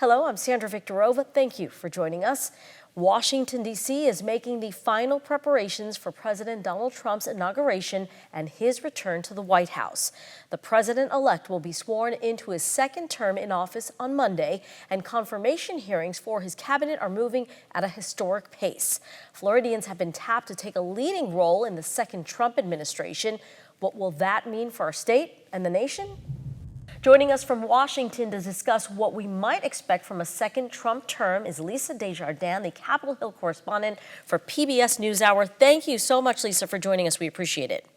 Hello, I'm Sandra Viktorova. Thank you for joining us. Washington, D.C. is making the final preparations for President Donald Trump's inauguration and his return to the White House. The president-elect will be sworn into his second term in office on Monday, and confirmation hearings for his cabinet are moving at a historic pace. Floridians have been tapped to take a leading role in the second Trump administration. What will that mean for our state and the nation? Joining us from Washington to discuss what we might expect from a second Trump term is Lisa Desjardins, the Capitol Hill correspondent for PBS NewsHour. Thank you so much, Lisa, for joining us. We appreciate it.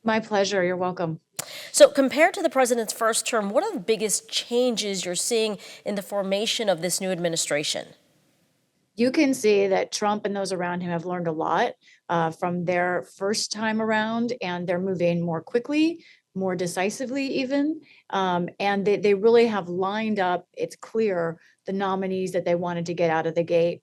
My pleasure. You're welcome. So compared to the president's first term, what are the biggest changes you're seeing in the formation of this new administration? You can see that Trump and those around him have learned a lot from their first time around, and they're moving more quickly, more decisively even. And they really have lined up, it's clear, the nominees that they wanted to get out of the gate.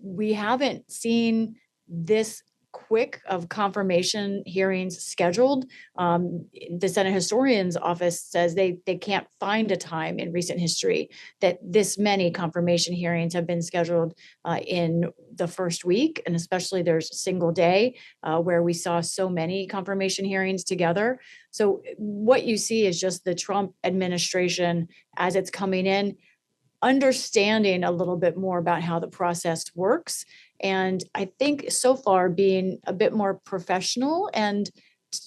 We haven't seen this quick of confirmation hearings scheduled. The Senate Historian's Office says they can't find a time in recent history that this many confirmation hearings have been scheduled in the first week, and especially there's a single day where we saw so many confirmation hearings together. So what you see is just the Trump administration as it's coming in, understanding a little bit more about how the process works. And I think so far being a bit more professional and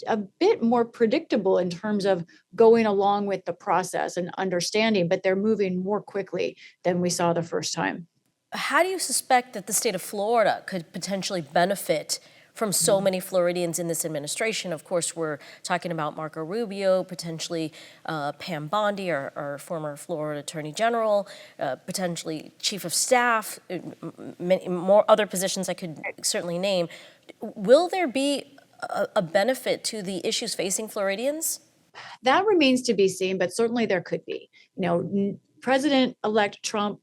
a bit more predictable in terms of going along with the process and understanding, but they're moving more quickly than we saw the first time. How do you suspect that the state of Florida could potentially benefit from so many Floridians in this administration? Of course, we're talking about Marco Rubio, potentially Pam Bondi, our former Florida Attorney General, potentially Chief of Staff, many more other positions I could certainly name. Will there be a benefit to the issues facing Floridians? That remains to be seen, but certainly there could be. President-elect Trump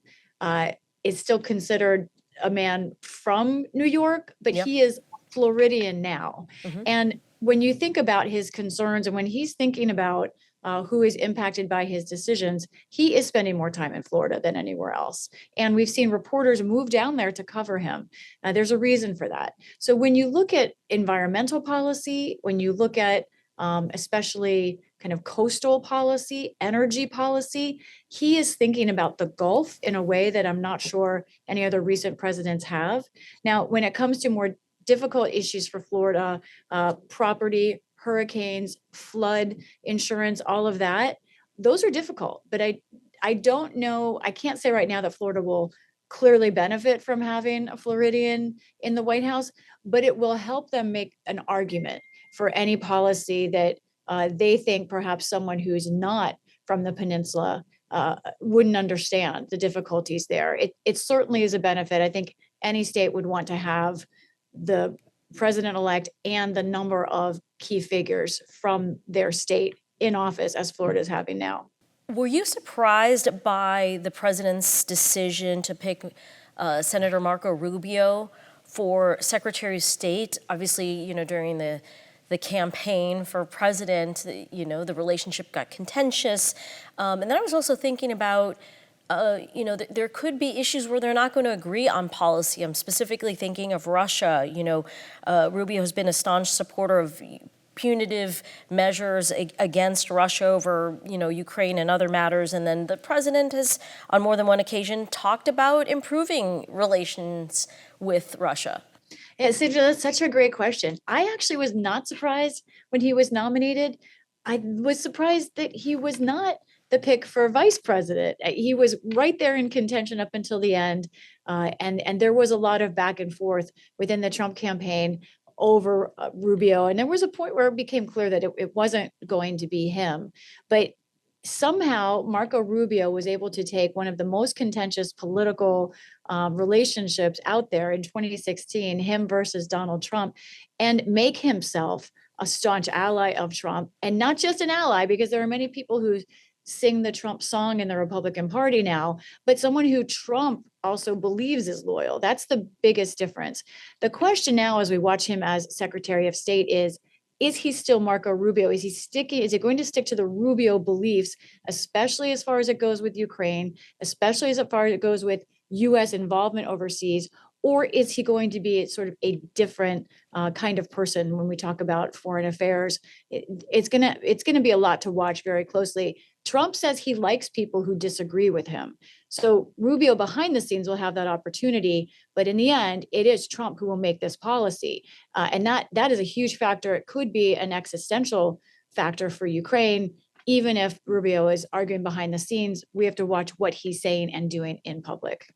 is still considered a man from New York, but Yep. he is Floridian now. And when you think about his concerns and when he's thinking about who is impacted by his decisions, he is spending more time in Florida than anywhere else. And we've seen reporters move down there to cover him. There's a reason for that. So when you look at environmental policy, when you look at especially kind of coastal policy, energy policy, he is thinking about the Gulf in a way that I'm not sure any other recent presidents have. Now, when it comes to more difficult issues for Florida, property, hurricanes, flood insurance, all of that, those are difficult. But I don't know, I can't say right now that Florida will clearly benefit from having a Floridian in the White House, but it will help them make an argument for any policy that they think perhaps someone who's not from the peninsula wouldn't understand the difficulties there. It certainly is a benefit. I think any state would want to have the president-elect and the number of key figures from their state in office as Florida is having now. Were you surprised by the president's decision to pick Senator Marco Rubio for Secretary of State? Obviously, during the campaign for president, the relationship got contentious. And then I was also thinking about there could be issues where they're not going to agree on policy. I'm specifically thinking of Russia. Rubio has been a staunch supporter of punitive measures against Russia over, Ukraine and other matters. And then the president has, on more than one occasion, talked about improving relations with Russia. Yeah, Sandra, that's such a great question. I actually was not surprised when he was nominated. I was surprised that he was not the pick for vice president. He was right there in contention up until the end. And there was a lot of back and forth within the Trump campaign over Rubio. And there was a point where it became clear that it wasn't going to be him. But somehow Marco Rubio was able to take one of the most contentious political relationships out there in 2016, him versus Donald Trump, and make himself a staunch ally of Trump. And not just an ally, because there are many people who sing the Trump song in the Republican Party now, but someone who Trump also believes is loyal. That's the biggest difference. The question now, as we watch him as Secretary of State, is is he still Marco Rubio? Is he going to stick to the Rubio beliefs, especially as far as it goes with Ukraine, especially as far as it goes with US involvement overseas? Or is he going to be sort of a different kind of person when we talk about foreign affairs? It's gonna be a lot to watch very closely. Trump says he likes people who disagree with him. So Rubio behind the scenes will have that opportunity, but in the end, it is Trump who will make this policy. And that is a huge factor. It could be an existential factor for Ukraine. Even if Rubio is arguing behind the scenes, we have to watch what he's saying and doing in public.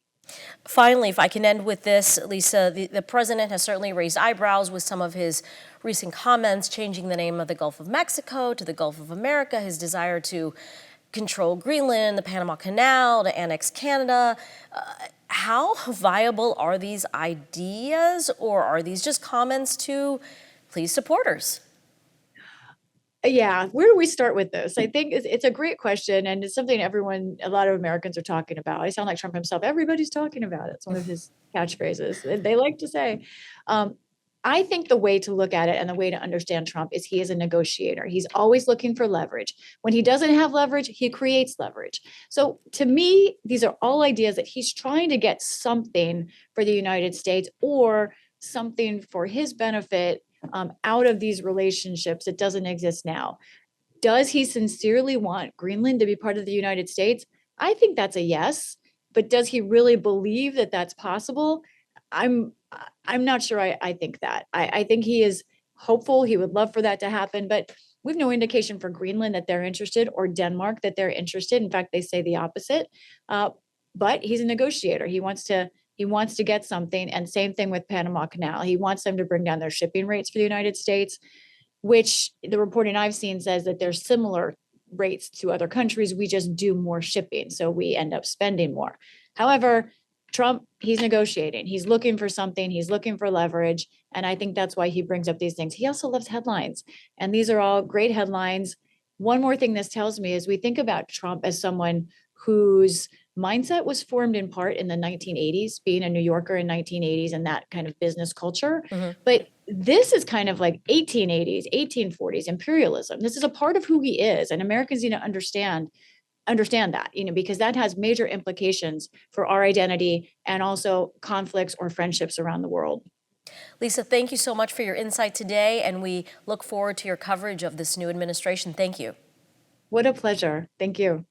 Finally, if I can end with this, Lisa, the president has certainly raised eyebrows with some of his recent comments, changing the name of the Gulf of Mexico to the Gulf of America, his desire to control Greenland, the Panama Canal, to annex Canada. How viable are these ideas, or are these just comments to please supporters? Yeah, where do we start with this? I think it's a great question, and it's something a lot of Americans are talking about. I sound like Trump himself. Everybody's talking about it. It's one of his catchphrases they like to say. Um, I think the way to look at it and the way to understand Trump is he is a negotiator. He's always looking for leverage. When he doesn't have leverage, he creates leverage. So to me, these are all ideas that he's trying to get something for the United States or something for his benefit out of these relationships that doesn't exist now. Does he sincerely want Greenland to be part of the United States? I think that's a yes. But does he really believe that that's possible? I'm I'm not sure I think that. I think he is hopeful. He would love for that to happen, but we've no indication for Greenland that they're interested or Denmark that they're interested. In fact, they say the opposite. But he's a negotiator. He wants to get something. And same thing with Panama Canal. He wants them to bring down their shipping rates for the United States, which the reporting I've seen says that there's similar rates to other countries. We just do more shipping, so we end up spending more. However, Trump, he's negotiating. He's looking for something. He's looking for leverage. And I think that's why he brings up these things. He also loves headlines. And these are all great headlines. One more thing this tells me is we think about Trump as someone whose mindset was formed in part in the 1980s, being a New Yorker in 1980s and that kind of business culture. But this is kind of like 1880s, 1840s imperialism. This is a part of who he is. And Americans need to understand that, because that has major implications for our identity and also conflicts or friendships around the world. Lisa, thank you so much for your insight today, and we look forward to your coverage of this new administration. Thank you. What a pleasure. Thank you.